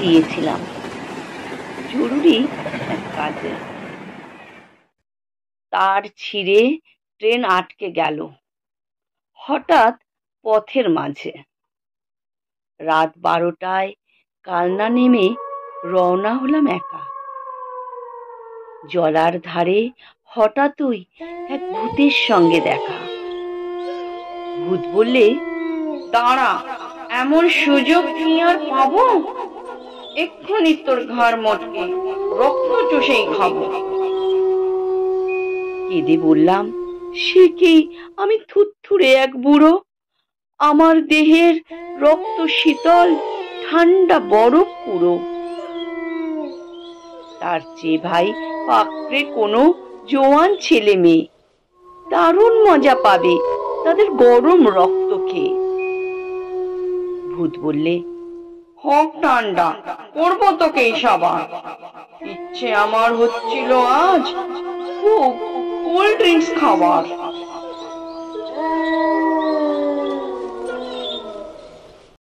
দিয়েছিলাম জরুরি এক কাজে। তার ছিঁড়ে ট্রেন আটকে গেল হঠাৎ পথের মাঝে। রাত 12টায় কালনা নেমে রওনা হলাম একা। জলার ধারে হঠাৎই এক ভূতের সঙ্গে দেখা। ভূত বললে, দাঁড়া, এমন সুযোগ কি আর পাবো? এক্ষুনি তোর ঘাড় মটকে রক্ত চুষেই খাবো। কেঁদে বললাম, সে কি, আমি থুরথুরে এক বুড়ো, আমার দেহের রক্ত শীতল, ঠান্ডা বরফ পুরো। তার চেয়ে ভাই পাকড়ে কোনো জোয়ান ছেলে মেয়ে, দারুণ মজা পাবে তাদের গরম রক্ত খেয়ে। ভূত বললে, হোক ঠান্ডা, করবো তোকে সাবান। ইচ্ছে আমার হচ্ছিল আজ খুব কোল্ড ড্রিঙ্কস খাবার।